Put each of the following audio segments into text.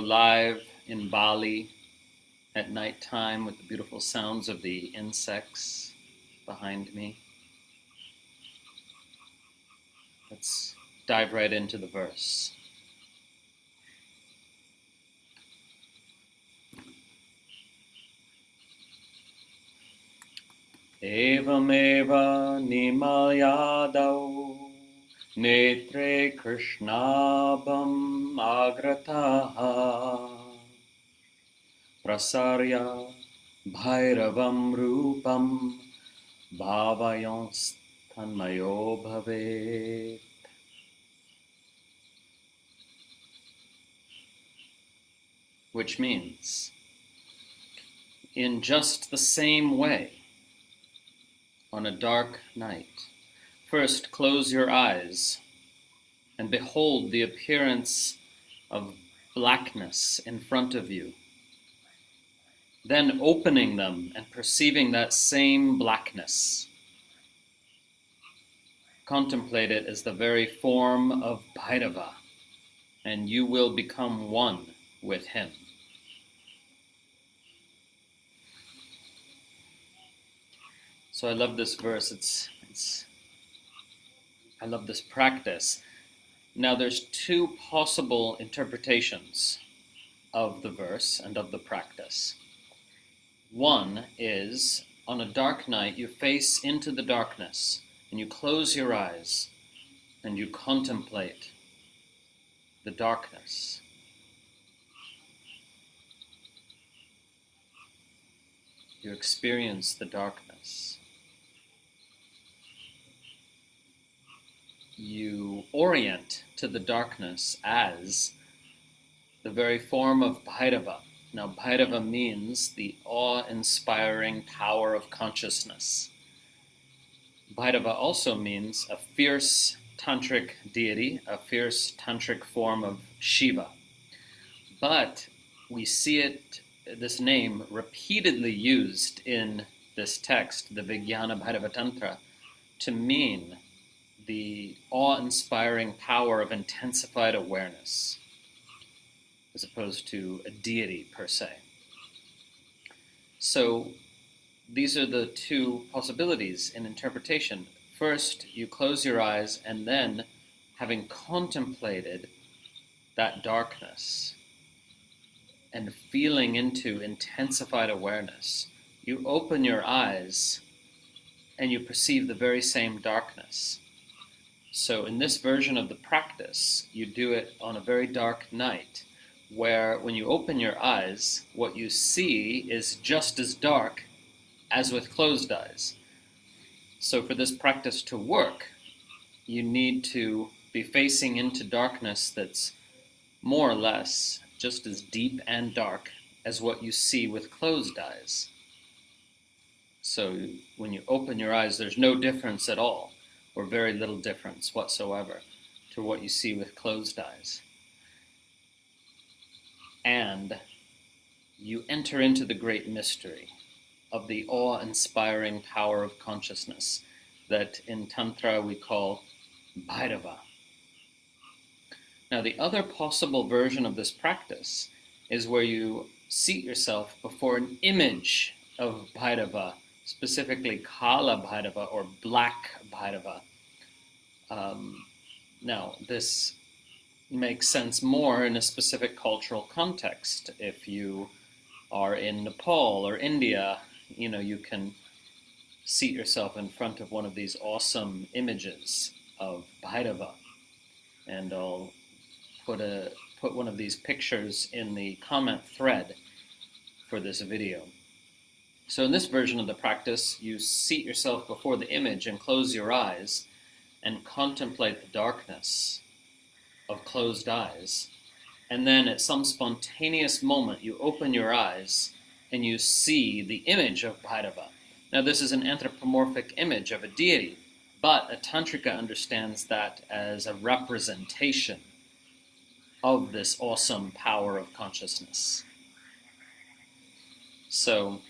live in Bali at nighttime with the beautiful sounds of the insects behind me. Let's dive right into the verse. Evameva nimīlyādau, netre kṛṣṇābham agrataḥ, prasārya bhairavaṃ rūpaṃ, bhāvayaṃs tanmayo bhavet. Which means, in just the same way, on a dark night, first close your eyes and behold the appearance of blackness in front of you. Then opening them and perceiving that same blackness, contemplate it as the very form of Bhairava, and you will become one with him. So I love this verse. I love this practice. Now there's two possible interpretations of the verse and of the practice. One is, on a dark night, you face into the darkness and you close your eyes and you contemplate the darkness. You experience the darkness. You orient to the darkness as the very form of Bhairava. Now, Bhairava means the awe-inspiring power of consciousness. Bhairava also means a fierce tantric deity, a fierce tantric form of Shiva. But we see this name repeatedly used in this text, the Vijñāna-bhairava-tantra, to mean the awe-inspiring power of intensified awareness, as opposed to a deity per se. So these are the two possibilities in interpretation. First, you close your eyes, and then, having contemplated that darkness and feeling into intensified awareness, you open your eyes and you perceive the very same darkness. So in this version of the practice, you do it on a very dark night, where when you open your eyes, what you see is just as dark as with closed eyes. So for this practice to work, you need to be facing into darkness that's more or less just as deep and dark as what you see with closed eyes. So when you open your eyes, there's no difference at all, or very little difference whatsoever, to what you see with closed eyes. And you enter into the great mystery of the awe-inspiring power of consciousness that in Tantra we call Bhairava. Now the other possible version of this practice is where you seat yourself before an image of Bhairava, specifically Kala Bhairava or Black Bhairava. Now this makes sense more in a specific cultural context. If you are in Nepal or India, you can seat yourself in front of one of these awesome images of Bhairava. And I'll put one of these pictures in the comment thread for this video. So in this version of the practice, you seat yourself before the image and close your eyes and contemplate the darkness of closed eyes. And then at some spontaneous moment, you open your eyes and you see the image of Bhairava. Now this is an anthropomorphic image of a deity, but a Tantrika understands that as a representation of this awesome power of consciousness. So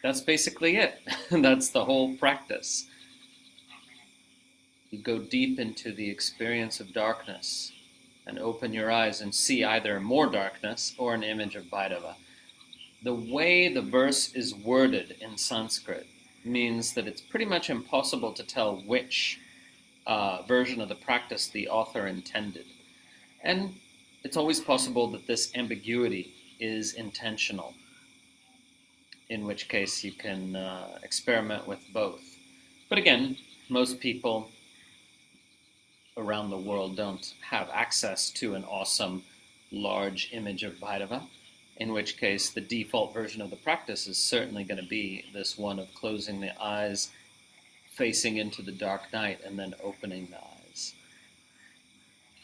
that's basically it. That's the whole practice. You go deep into the experience of darkness and open your eyes and see either more darkness or an image of Bhairava. The way the verse is worded in Sanskrit means that it's pretty much impossible to tell which version of the practice the author intended. And it's always possible that this ambiguity is intentional, in which case you can experiment with both. But again, most people around the world don't have access to an awesome large image of Bhairava, in which case the default version of the practice is certainly going to be this one of closing the eyes, facing into the dark night, and then opening the eyes.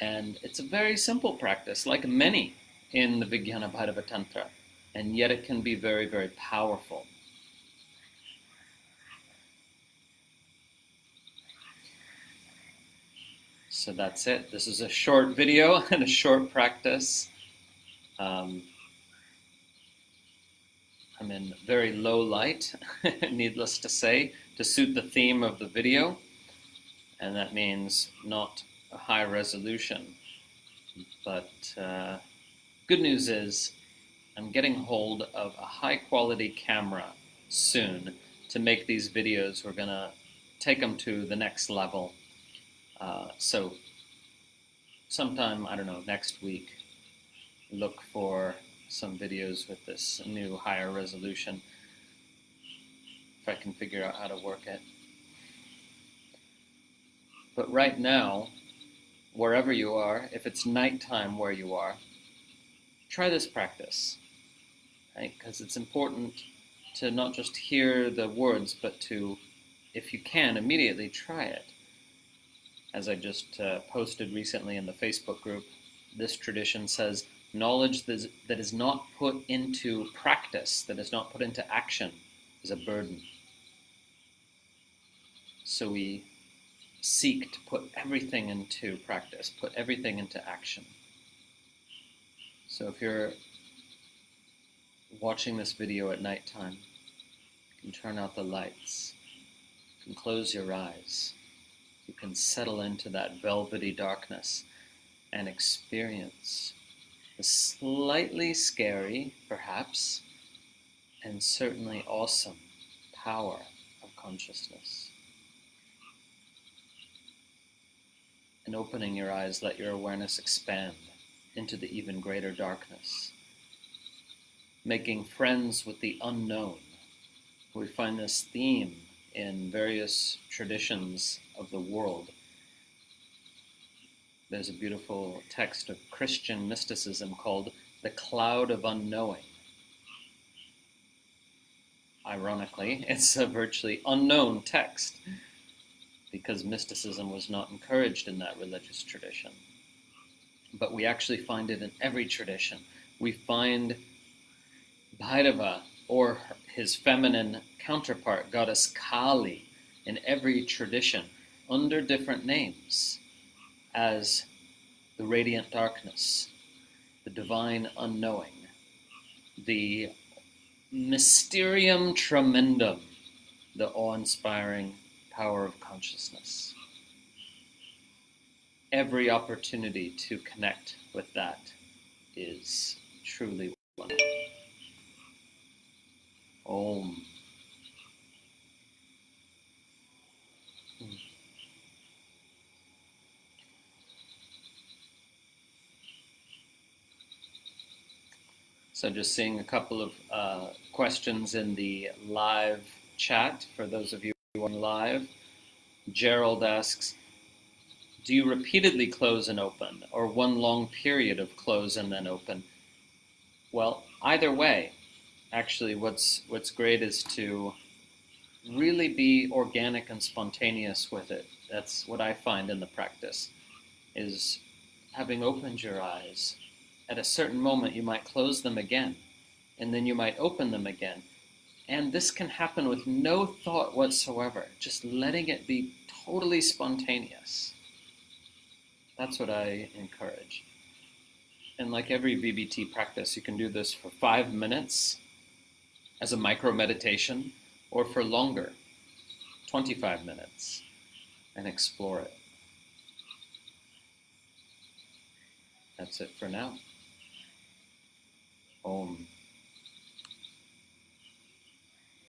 And it's a very simple practice, like many in the Vijñāna-bhairava-tantra, and yet it can be very, very powerful. So that's it. This is a short video and a short practice. I'm in very low light, needless to say, to suit the theme of the video, and that means not a high resolution. But good news is I'm getting hold of a high quality camera soon to make these videos. We're going to take them to the next level. So sometime, I don't know, next week, look for some videos with this new higher resolution, if I can figure out how to work it. But right now, wherever you are, if it's nighttime where you are, try this practice, right? Because it's important to not just hear the words, but to, if you can, immediately try it. As I just posted recently in the Facebook group, this tradition says, knowledge that is not put into practice, that is not put into action, is a burden. So we seek to put everything into practice, put everything into action. So if you're watching this video at nighttime, you can turn out the lights, you can close your eyes, you can settle into that velvety darkness and experience the slightly scary, perhaps, and certainly awesome power of consciousness. And opening your eyes, let your awareness expand into the even greater darkness. Making friends with the unknown. We find this theme in various traditions of the world. There's a beautiful text of Christian mysticism called The Cloud of Unknowing. Ironically, it's a virtually unknown text because mysticism was not encouraged in that religious tradition. But we actually find it in every tradition. We find Bhairava, or his feminine counterpart, goddess Kali, in every tradition, under different names, as the radiant darkness, the divine unknowing, the mysterium tremendum, the awe-inspiring power of consciousness. Every opportunity to connect with that is truly one. Om. So just seeing a couple of questions in the live chat for those of you who are live. Gerald asks, do you repeatedly close and open, or one long period of close and then open? Well, either way. Actually, what's great is to really be organic and spontaneous with it. That's what I find in the practice, is having opened your eyes. At a certain moment, you might close them again, and then you might open them again. And this can happen with no thought whatsoever, just letting it be totally spontaneous. That's what I encourage. And like every VBT practice, you can do this for 5 minutes as a micro meditation, or for longer, 25 minutes, and explore it. That's it for now. Om.